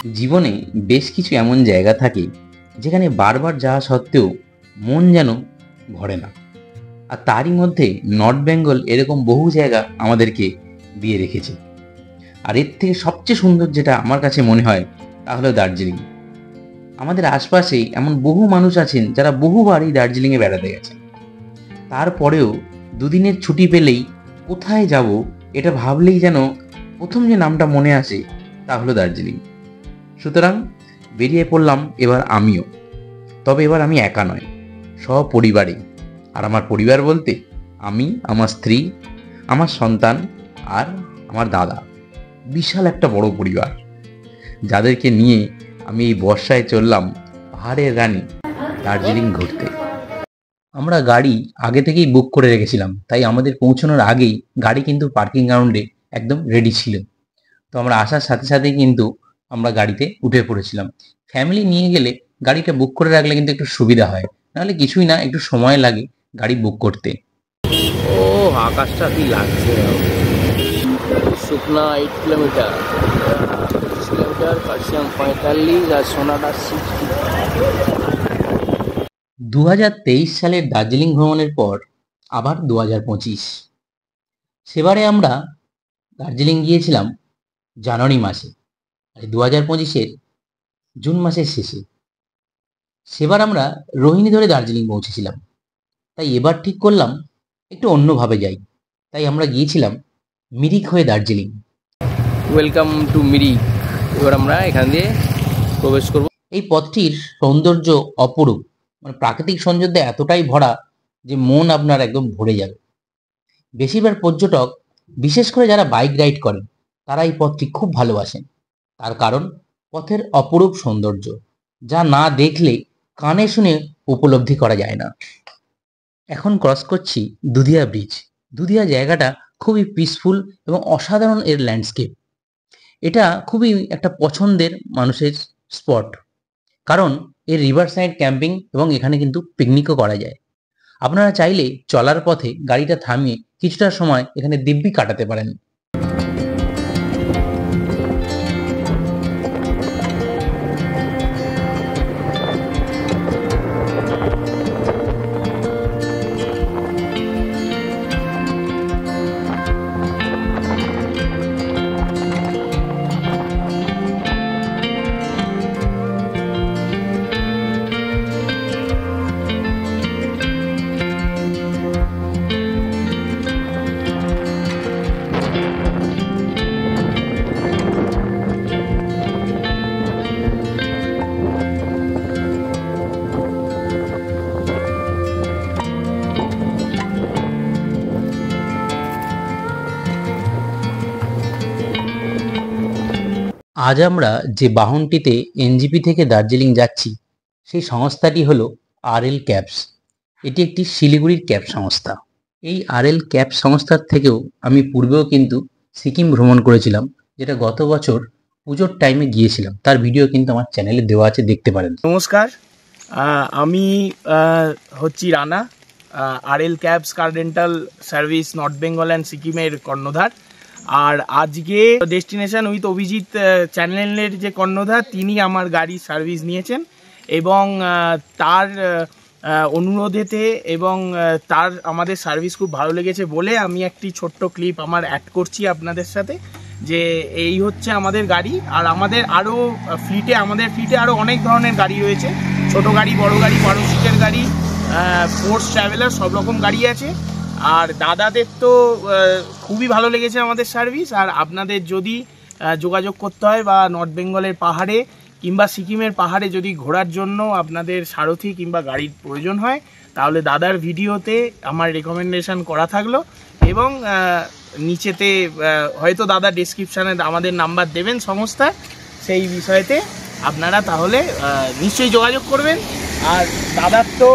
জীবনে বেশ কিছু এমন জায়গা থাকে যেখানে বারবার যাওয়া সত্ত্বেও মন যেন ভরে না। আর তারই মধ্যে নর্থ বেঙ্গল এরকম বহু জায়গা আমাদেরকে দিয়ে রেখেছে। আর এর থেকে সবচেয়ে সুন্দর যেটা আমার কাছে মনে হয় তা হলো দার্জিলিং। আমাদের আশপাশে এমন বহু মানুষ আছেন যারা বহুবার এই দার্জিলিংয়ে বেড়াতে গেছেন, তারপরেও দুদিনের ছুটি পেলেই কোথায় যাব এটা ভাবলেই যেন প্রথম যে নামটা মনে আসে তা হলো দার্জিলিং। সুতরাং বেরিয়ে পড়লাম এবার আমিও। তবে এবার আমি একা নয়, সপরিবারে। আর আমার পরিবার বলতে আমি, আমার স্ত্রী, আমার সন্তান আর আমার দাদা। বিশাল একটা বড় পরিবার, যাদেরকে নিয়ে আমি এই বর্ষায় চললাম পাহাড়ের রানী দার্জিলিং ঘুরতে। আমরা গাড়ি আগে থেকেই বুক করে রেখেছিলাম, তাই আমাদের পৌঁছানোর আগেই গাড়ি কিন্তু পার্কিং গ্রাউন্ডে একদম রেডি ছিল। তো আমরা আসার সাথে সাথেই কিন্তু আমরা গাড়িতে উঠে পড়েছিলাম। ফ্যামিলি নিয়ে গেলে গাড়িটা বুক করে রাখলে কিন্তু একটু সুবিধা হয়, নাহলে কিছুই না, একটু সময় লাগে গাড়ি বুক করতে। ও আকাশটা কি লাগছে, শুকনা 8 কিলোমিটার, 45 আর সোনাটা 60। 2023 সালের দার্জিলিং ভ্রমণের পর আবার 2025। সেবারে আমরা দার্জিলিং গিয়েছিলাম জানুয়ারি মাসে, আর 2025-এর জুন মাসের শেষে। সেবার আমরা রোহিণী ধরে দার্জিলিং পৌঁছেছিলাম, তাই এবার ঠিক করলাম একটু অন্যভাবে যাই। তাই আমরা গিয়েছিলাম মিরিক হয়ে দার্জিলিং। Welcome to Mirik. এবার আমরা এখান দিয়ে প্রবেশ করব। এই পথটির সৌন্দর্য অপরূপ, মানে প্রাকৃতিক সৌন্দর্যে এতটাই ভরা যে মন আপনার একদম ভরে যাবে। বেশিরভাগ পর্যটক, বিশেষ করে যারা বাইক রাইড করেন, তারা এই পথটি খুব ভালোবাসেন। তার কারণ পথের অপরূপ সৌন্দর্য, যা না দেখলে কানে শুনে উপলব্ধি করা যায় না। এখন ক্রস করছি দুধিয়া ব্রিজ। দুধিয়া জায়গাটা খুবই পিসফুল এবং অসাধারণ এর ল্যান্ডস্কেপ। এটা খুবই একটা পছন্দের মানুষের স্পট, কারণ এর রিভার সাইড ক্যাম্পিং এবং এখানে কিন্তু পিকনিকও করা যায়। আপনারা চাইলে চলার পথে গাড়িটা থামিয়ে কিছুটা সময় এখানে দিব্যি কাটাতে পারেন। আজ আমরা যে বাহনটিতে এনজিপি থেকে দার্জিলিং যাচ্ছি, সেই সংস্থাটি হলো আরএল ক্যাবস। এটি একটি শিলিগুড়ির ক্যাব সংস্থা। এই আরএল ক্যাব সংস্থার থেকেও আমি পূর্বেও কিন্তু সিকিম ভ্রমণ করেছিলাম, যেটা গত বছর পুজোর টাইমে গিয়েছিলাম। তার ভিডিও কিন্তু আমার চ্যানেলে দেওয়া আছে, দেখতে পারেন। নমস্কার, আমি হচ্ছি Rana, RL cabs car rental service north Bengal and সিকিমের কর্ণধার। আর আজকে ডেস্টিনেশন উইথ অভিজিৎ চ্যানেলের যে কর্ণধার, তিনি আমার গাড়ির সার্ভিস নিয়েছেন এবং তার অনুরোধেতে এবং তার আমাদের সার্ভিস খুব ভালো লেগেছে বলে আমি একটি ছোট্ট ক্লিপ আমার অ্যাড করছি আপনাদের সাথে। যে এই হচ্ছে আমাদের গাড়ি। আর আমাদের ফ্লিটে আরও অনেক ধরনের গাড়ি রয়েছে, ছোট গাড়ি, বড় গাড়ি, 12 সিটের গাড়ি, ফোর্স ট্রাভেলার, সব রকম গাড়ি আছে। আর দাদাদের তো খুবই ভালো লেগেছে আমাদের সার্ভিস। আর আপনাদের যদি যোগাযোগ করতে হয় বা নর্থ বেঙ্গলের পাহাড়ে কিংবা সিকিমের পাহাড়ে যদি ঘোরার জন্য আপনাদের সারথি কিংবা গাড়ির প্রয়োজন হয়, তাহলে দাদার ভিডিওতে আমার রেকমেন্ডেশন করা থাকলো এবং নিচেতে হয়তো দাদা ডেসক্রিপশানে আমাদের নাম্বার দেবেন সংস্থার, সেই বিষয়েতে আপনারা তাহলে নিশ্চয়ই যোগাযোগ করবেন। আর দাদার তো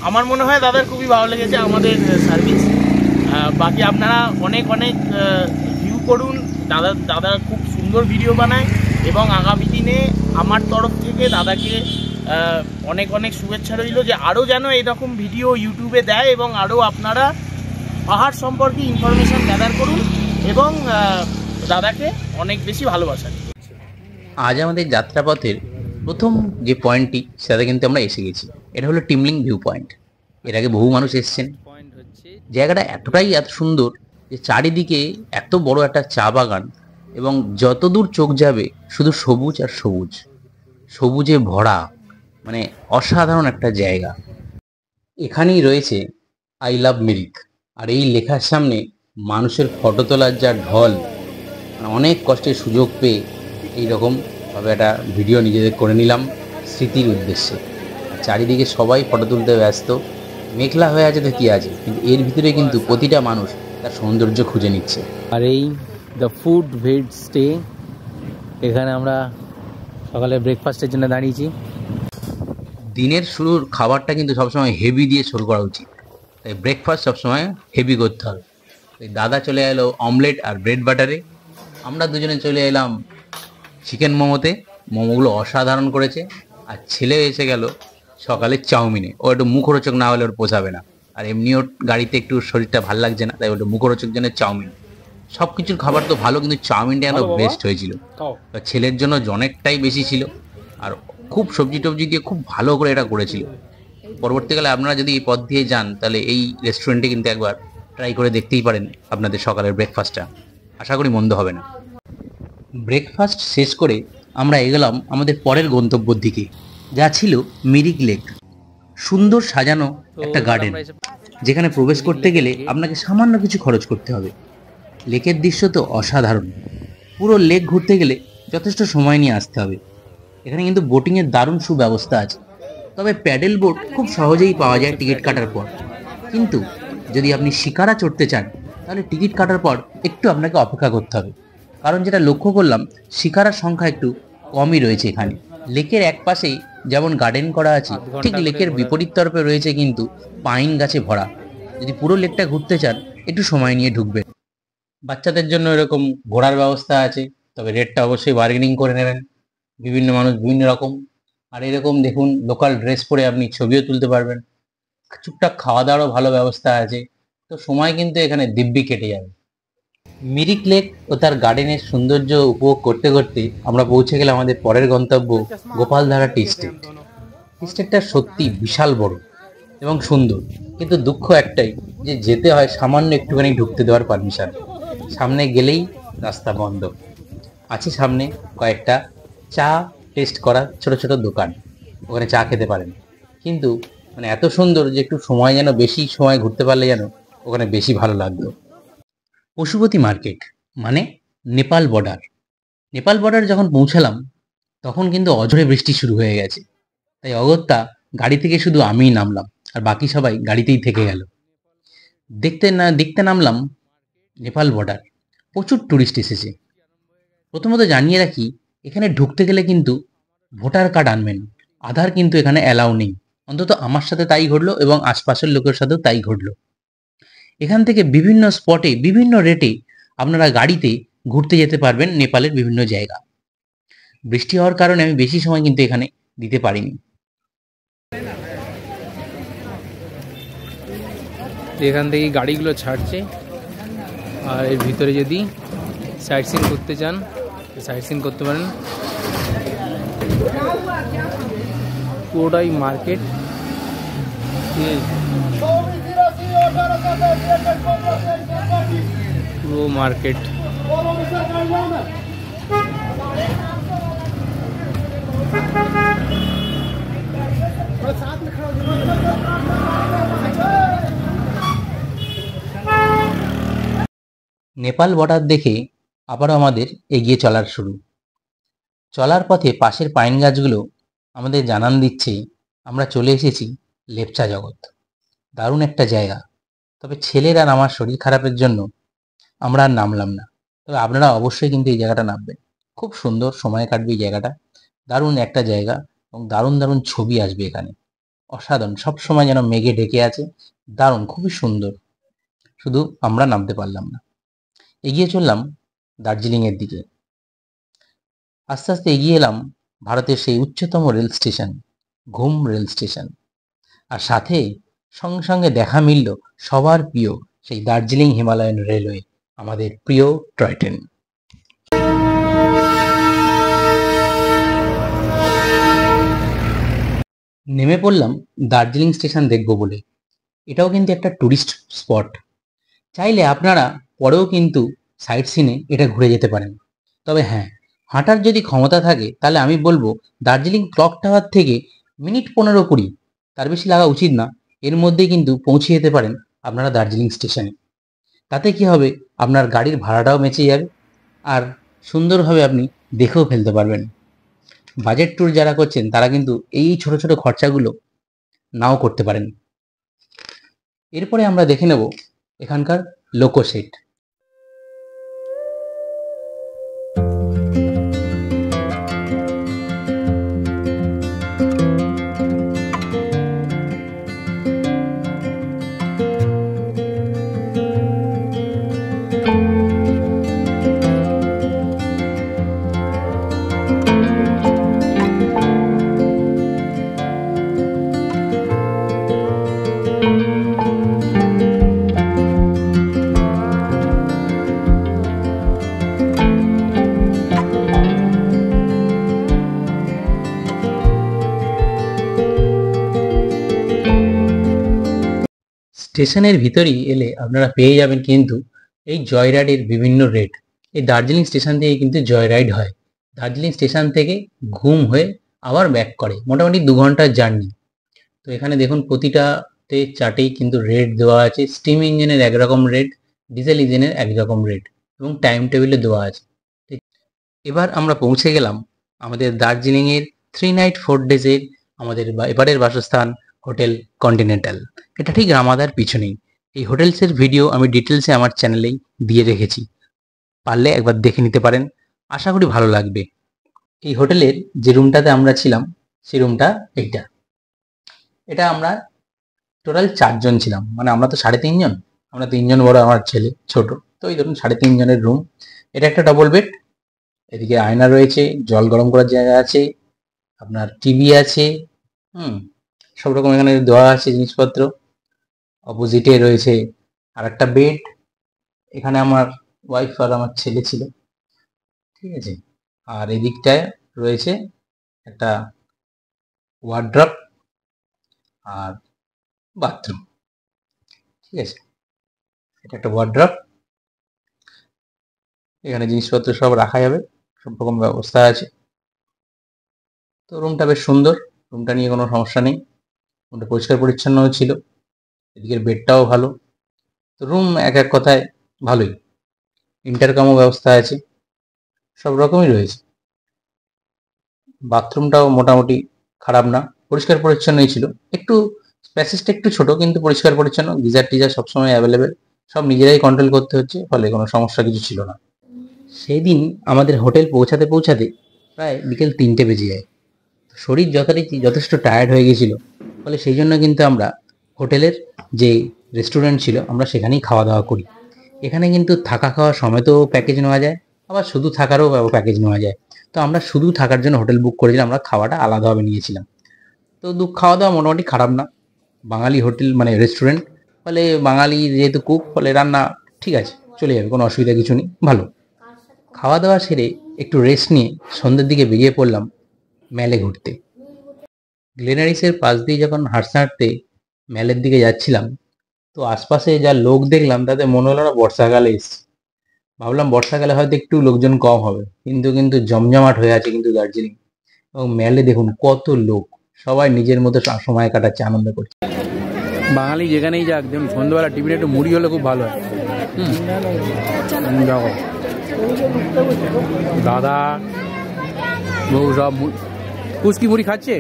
আমার মনে হয় দাদার খুবই ভালো লেগেছে আমাদের সার্ভিস। বাকি আপনারা অনেক ভিউ করুন। দাদা খুব সুন্দর ভিডিও বানায় এবং আগামী দিনে আমার তরফ থেকে দাদাকে অনেক শুভেচ্ছা রইল যে আরও যেন এরকম ভিডিও ইউটিউবে দেয় এবং আরও আপনারা পাহাড় সম্পর্কে ইনফরমেশান গ্যাদার করুন এবং দাদাকে অনেক বেশি ভালোবাসেন। আজ আমাদের যাত্রাপথের প্রথম যে পয়েন্টটি সেটাতে কিন্তু আমরা এসে গেছি। এটা হলো টিমলিং ভিউ পয়েন্ট। এর আগে বহু মানুষ এসেছেন। জায়গাটা এত সুন্দর যে চারিদিকে এত বড় একটা চা বাগান এবং যতদূর চোখ যাবে শুধু সবুজ আর সবুজ, সবুজে ভরা, মানে অসাধারণ একটা জায়গা। এখানেই রয়েছে আই লাভ মিরিক, আর এই লেখার সামনে মানুষের ফটো তোলার যা ঢল, মানে অনেক কষ্টের সুযোগ পেয়ে এইরকমভাবে একটা ভিডিও নিজেদের করে নিলাম স্মৃতির উদ্দেশ্যে। চারিদিকে সবাই ফটো তুলতে ব্যস্ত, মেঘলা হয়ে আছে তো কী আছে, কিন্তু এর ভিতরে কিন্তু প্রতিটা মানুষ তার সৌন্দর্য খুঁজে নিচ্ছে। আর এই দ্য ফুড ভেড স্টে, এখানে আমরা সকালে ব্রেকফাস্টের জন্য দাঁড়িয়েছি। দিনের শুরুর খাবারটা কিন্তু সবসময় হেভি দিয়ে শুরু করা উচিত, তাই ব্রেকফাস্ট সবসময় হেভি করতে হবে। তাই দাদা চলে এলো অমলেট আর ব্রেড বাটারে, আমরা দুজনে চলে এলাম চিকেন মোমোতে। মোমোগুলো অসাধারণ করেছে। আর ছেলে এসে গেল সকালে চাউমিনে। ও একটু মুখরোচক না হলে ওর পোষাবে না, আর এমনিও গাড়িতে একটু শরীরটা ভাল লাগছে না, তাই ওটা মুখরোচক জন্য চাউমিন। সব কিছুর খাবার তো ভালো, কিন্তু চাউমিনটা যেন বেস্ট হয়েছিল। ছেলের জন্য অনেকটাই বেশি ছিল, আর খুব সবজি টবজি দিয়ে খুব ভালো করে এটা করেছিল। পরবর্তীকালে আপনারা যদি এই পথ দিয়ে যান তাহলে এই রেস্টুরেন্টে কিন্তু একবার ট্রাই করে দেখতেই পারেন আপনাদের সকালের ব্রেকফাস্টটা। আশা করি মন্দ হবে না। ব্রেকফাস্ট শেষ করে আমরা এগোলাম আমাদের পরের গন্তব্যের দিকে, যা ছিল মিরিক লেক। সুন্দর সাজানো একটা গার্ডেন, যেখানে প্রবেশ করতে গেলে আপনাকে সামান্য কিছু খরচ করতে হবে। লেকের দৃশ্য তো অসাধারণ। পুরো লেক ঘুরতে গেলে যথেষ্ট সময় নিয়ে আসতে হবে। এখানে কিন্তু বোটিংয়ের দারুণ সুব্যবস্থা আছে, তবে প্যাডেল বোট খুব সহজেই পাওয়া যায় টিকিট কাটার পর। কিন্তু যদি আপনি শিকারা চড়তে চান তাহলে টিকিট কাটার পর একটু আপনাকে অপেক্ষা করতে হবে, কারণ যেটা লক্ষ্য করলাম শিকারার সংখ্যা একটু কমই রয়েছে এখানে। লেকের এক পাশেই যেমন গার্ডেন করা আছে, ঠিক লেকের বিপরীত তরফে রয়েছে কিন্তু পাইন গাছে ভরা। যদি পুরো লেকটা ঘুরতে চান একটু সময় নিয়ে ঢুকবেন। বাচ্চাদের জন্য এরকম ঘোরার ব্যবস্থা আছে, তবে রেটটা অবশ্যই বার্গেনিং করে নেবেন। বিভিন্ন মানুষ বিভিন্ন রকম, আর এরকম দেখুন লোকাল ড্রেস পরে আপনি ছবিও তুলতে পারবেন। টুকটাক খাওয়া দাওয়ারও ভালো ব্যবস্থা আছে, তো সময় কিন্তু এখানে দিব্যি কেটে যাবে। মিরিক লেক ও তার গার্ডেনের সৌন্দর্য উপভোগ করতে করতে আমরা পৌঁছে গেলাম আমাদের পরের গন্তব্য গোপালধারা টি স্টেট। টি স্টেটটা সত্যি বিশাল বড় এবং সুন্দর, কিন্তু দুঃখ একটাই যে যেতে হয় সামান্য একটুখানি ঢুকতে দেওয়ার পারমিশন। সামনে গেলেই রাস্তা বন্ধ। আছে সামনে কয়েকটা চা টেস্ট করা ছোট ছোট দোকান, ওখানে চা খেতে পারেন। কিন্তু মানে এত সুন্দর যে একটু সময় যেন বেশি সময় ঘুরতে পারলে যেন ওখানে বেশি ভালো লাগতো। পশুপতি মার্কেট মানে নেপাল বর্ডার। নেপাল বর্ডার যখন পৌঁছালাম তখন কিন্তু অঝরে বৃষ্টি শুরু হয়ে গেছে, তাই অগত্যা গাড়ি থেকে শুধু আমিই নামলাম, আর বাকি সবাই গাড়িতেই থেকে গেল। দেখতে নামলাম নেপাল বর্ডার। প্রচুর টুরিস্ট এসেছে। প্রথমত জানিয়ে রাখি, এখানে ঢুকতে গেলে কিন্তু ভোটার কার্ড আনবেন, আধার কিন্তু এখানে অ্যালাউ নেই। অন্তত আমার সাথে তাই ঘটলো এবং আশপাশের লোকের সাথেও তাই ঘটলো। এখান থেকে বিভিন্ন স্পটে বিভিন্ন রেটে আপনারা গাড়িতে ঘুরতে যেতে পারবেন নেপালের বিভিন্ন জায়গা। বৃষ্টি হওয়ার কারণে আমি বেশি সময় কিন্তু এখানে দিতে পারিনি। এখান থেকে গাড়িগুলো ছাড়ছে, আর এর ভিতরে যদি সাইট সিন করতে চান সাইট সিন করতে পারেন। পুরোটাই মার্কেট। পুরো মার্কেট। নেপাল বর্ডার দেখে আবারও আমাদের এগিয়ে চলার শুরু। চলার পথে পাশের পাইন গাছগুলো আমাদের জানান দিচ্ছে আমরা চলে এসেছি লেপচা জগৎ। দারুণ একটা জায়গা, তবে ছেলের আর আমার শরীর খারাপের জন্য আমরা আর নামলাম না। তবে আপনারা অবশ্যই কিন্তু এই জায়গাটা নামবেন, খুব সুন্দর সময় কাটবে এই জায়গাটা। দারুণ একটা জায়গা এবং দারুণ দারুণ ছবি আসবে এখানে। অসাধারণ, সবসময় যেন মেঘে ঢেকে আছে, দারুণ, খুবই সুন্দর। শুধু আমরা নামতে পারলাম না। এগিয়ে চললাম দার্জিলিংয়ের দিকে। আস্তে আস্তে এগিয়ে এলাম ভারতের সেই উচ্চতম রেল স্টেশন ঘুম রেল স্টেশন। আর সাথে সঙ্গে সঙ্গে দেখা মিলল সবার প্রিয় সেই দার্জিলিং হিমালয়ান রেলওয়ে, আমাদের প্রিয় টয় ট্রেন। নেমে পড়লাম দার্জিলিং স্টেশন দেখব বলে। এটাও কিন্তু একটা ট্যুরিস্ট স্পট। চাইলে আপনারা পরেও কিন্তু সাইট সিনে এটা ঘুরে যেতে পারেন। তবে হ্যাঁ, হাঁটার যদি ক্ষমতা থাকে তাহলে আমি বলবো দার্জিলিং ক্লক টাওয়ার থেকে মিনিট 15-20, তার বেশি লাগা উচিত না, এর মধ্যেই কিন্তু পৌঁছে যেতে পারেন আপনারা দার্জিলিং স্টেশনে। তাতে কি হবে, আপনার গাড়ির ভাড়াটাও বেঁচে যাবে আর সুন্দরভাবে আপনি দেখেও ফেলতে পারবেন। বাজেট ট্যুর যারা করছেন তারা কিন্তু এই ছোট ছোট খরচাগুলো নাও করতে পারেন। এরপরে আমরা দেখে নেব এখানকার লোকো সেট। স্টেশনের ভিতরেই এলে আপনারা পেয়ে যাবেন কিন্তু এই জয় রাইডের বিভিন্ন রেট। এই দার্জিলিং স্টেশন থেকে কিন্তু জয় রাইড হয়। দার্জিলিং স্টেশন থেকে ঘুম হয়ে আবার ব্যাক করে, মোটামুটি 2 ঘন্টার জার্নি। তো এখানে দেখুন প্রতিটাতে চার্টেই কিন্তু রেট দেওয়া আছে। স্টিম ইঞ্জিনের একরকম রেট, ডিজেল ইঞ্জিনের একরকম রেট এবং টাইম টেবিলে দেওয়া আছে। এবার আমরা পৌঁছে গেলাম আমাদের দার্জিলিংয়ের 3 নাইট 4 ডেজের আমাদের এবারের বাসস্থান হোটেল কন্টিনেন্টাল। এটা ঠিক রামাদার পিছনেই। এই হোটেলসের ভিডিও আমি ডিটেলসে আমার চ্যানেলেই দিয়ে রেখেছি, পারলে একবার দেখে নিতে পারেন, আশা করি ভালো লাগবে। এই হোটেলের যে রুমটাতে আমরা ছিলাম সেই রুমটা এইটা। এটা আমরা টোটাল 4 জন ছিলাম, মানে আমরা তো 3.5 জন, আমরা 3 জন বড়, আমার ছেলে ছোট, তো এই ধরুন 3.5 জনের রুম। এটা একটা ডবল বেড, এদিকে আয়না রয়েছে, জল গরম করার জায়গা আছে, আপনার টিভি আছে, সব রকম এখানে দেওয়া আছে জিনিসপত্র। অপোজিটে রয়েছে আর একটা বেড, এখানে আমার ওয়াইফ আর আমার ছেলে ছিল, ঠিক আছে। আর এদিকটায় রয়েছে একটা ওয়ার্ড্রপ আর বাথরুম, ঠিক আছে। এটা একটা ওয়ার্ড্রপ, এখানে জিনিসপত্র সব রাখা যাবে, সব রকম ব্যবস্থা আছে। তো রুমটা বেশ সুন্দর, রুমটা নিয়ে কোনো সমস্যা নেই, রুমটা পরিষ্কার পরিচ্ছন্নও ছিল, এদিকের বেডটাও ভালো। তো রুম এক এক কথায় ভালোই, ইন্টারকমও ব্যবস্থা আছে, সব রকমই রয়েছে। বাথরুমটাও মোটামুটি খারাপ না, পরিষ্কার পরিচ্ছন্নই ছিল। একটু স্পেসেসটা একটু ছোট, কিন্তু পরিষ্কার পরিচ্ছন্ন, গিজার টিজার সবসময় অ্যাভেলেবেল, সব নিজেরাই কন্ট্রোল করতে হচ্ছে, ফলে কোনো সমস্যা কিছু ছিল না। সেই দিন আমাদের হোটেল পৌঁছাতে পৌঁছাতে প্রায় বিকেল 3টে বেজে যায়। শরীর যথেষ্ট টায়ার্ড হয়ে গেছিল, ফলে সেই জন্য কিন্তু আমরা হোটেলের যে রেস্টুরেন্ট ছিল আমরা সেখানেই খাওয়া দাওয়া করি। এখানে কিন্তু থাকা খাওয়া সমেতও প্যাকেজ নেওয়া যায়, আবার শুধু থাকারও প্যাকেজ নেওয়া যায়। তো আমরা শুধু থাকার জন্য হোটেল বুক করেছিলাম, আমরা খাওয়াটা আলাদাভাবে নিয়েছিলাম। তো খাওয়া দাওয়া মোটামুটি খারাপ না, বাঙালি হোটেল মানে রেস্টুরেন্ট, ফলে বাঙালি যেহেতু কুক, ফলে রান্না ঠিক আছে, চলে যাবে, কোনো অসুবিধা কিছু নেই, ভালো। খাওয়া দাওয়া সেরে একটু রেস্ট নিয়ে সন্ধ্যের দিকে বেরিয়ে পড়লাম ম্যালে ঘুরতে। গ্লেনারিসের পাশ দিয়ে যখন হাঁটতে হাঁটতে ম্যালের দিকে যাচ্ছিলাম, তো আশপাশে যা লোক দেখলাম তাতে মনে হলো না বর্ষাকালে এসছি। ভাবলাম বর্ষাকালে হয়তো একটু লোকজন কম হবে, কিন্তু জমজমাট হয়ে আছে কিন্তু দার্জিলিং। এবং ম্যালে দেখুন কত লোক, সবাই নিজের মতো সময় কাটাচ্ছে, আনন্দ করছে। বাঙালি যেখানেই যাক, যেমন সন্ধ্যাবেলা টিফিনে একটু মুড়ি হলে খুব ভালো হয়। দেখো দাদা বউ সব কুচকি মুড়ি খাচ্ছে।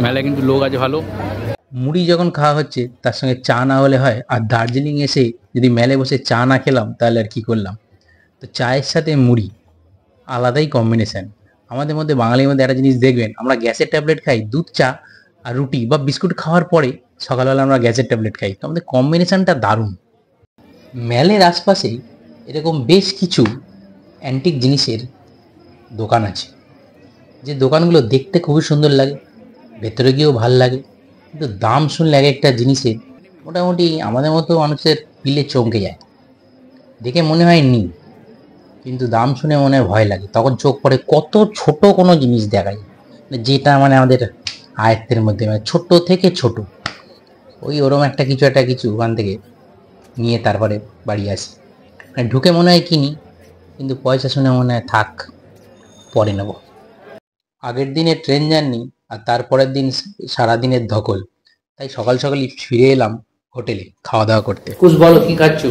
মেলায় কিন্তু লোক আছে ভালো। মুড়ি যখন খাওয়া হচ্ছে তার সঙ্গে চা না হলে হয়, আর দার্জিলিং এসে যদি মেলে বসে চা না খেলাম তাহলে আর কি করলাম। তো চায়ের সাথে মুড়ি আলাদাই কম্বিনেশান। আমাদের মধ্যে বাঙালির মধ্যে একটা জিনিস দেখবেন, আমরা গ্যাসের ট্যাবলেট খাই দুধ চা আর রুটি বা বিস্কুট খাওয়ার পরে, সকালবেলা আমরা গ্যাসের ট্যাবলেট খাই, তো আমাদের কম্বিনেশানটা দারুণ। ম্যালের আশপাশে এরকম বেশ কিছু অ্যান্টিক জিনিসের দোকান আছে, যে দোকানগুলো দেখতে খুবই সুন্দর লাগে, ভেতরে গিয়েও ভাল লাগে, কিন্তু দাম শুনলে এক একটা জিনিসের মোটামুটি আমাদের মতো মানুষের পিলে চমকে যায়, দেখে মনে হয় নি, কিন্তু দাম শুনে মনে হয় ভয় লাগে, তখন চোখ পড়ে কত ছোট কোনো জিনিস দেখায়, যেটা মানে আমাদের আয়ত্তের মধ্যে, মানে ছোট থেকে ছোট, ওই ওরম একটা কিছু ওখান থেকে নিয়ে তারপরে বাড়ি আসি। মানে ঢুকে মনে হয় কিনি, কিন্তু পয়সা শুনে মনে হয় থাক, পরে নেব। আগের দিনে ট্রেন জার্নি আর তারপরের দিন সারাদিনের ধকল, তাই সকাল সকালই ফিরে এলাম হোটেলে খাওয়া দাওয়া করতে। কুছ বলো কি খাচ্ছ?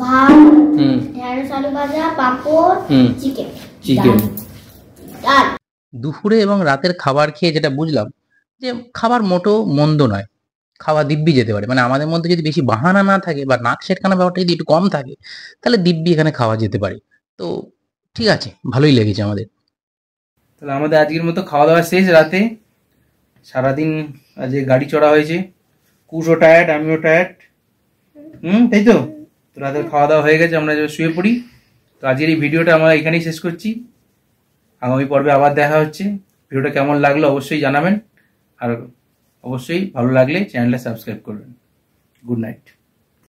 ভাত, হুম ঢেঁড়স আলু ভাজা, পাঁপড়, হুম চিকেন, চিকেন। ডাল। দুপুরে এবং রাতের খাবার খেয়ে যেটা বুঝলাম যে খাবার মোটেও মন্দ নয়, খাওয়া দিব্যি যেতে পারে। মানে আমাদের মধ্যে যদি বেশি বাহানা না থাকে বা নাক সেটকানো ব্যাপারটা যদি একটু কম থাকে, তাহলে দিব্যি এখানে খাওয়া যেতে পারে। তো ঠিক আছে, ভালোই লেগেছে আমাদের। তাহলে আমাদের আজকের মতো খাওয়া দাওয়া শেষ। রাতে সারাদিন আজকে গাড়ি চড়া হয়েছে, কুশও টায়ার্ড, আমিও টায়ার্ড। তাই তো? তো রাতের খাওয়া দাওয়া হয়ে গেছে, আমরা এবার শুয়ে পড়ি। তো আজকের এই ভিডিওটা আমরা এখানেই শেষ করছি। আগামী পর্বে আবার দেখা হচ্ছে। ভিডিওটা কেমন লাগলো অবশ্যই জানাবেন, আর অবশ্যই ভালো লাগলে চ্যানেলটা সাবস্ক্রাইব করবেন। Good night.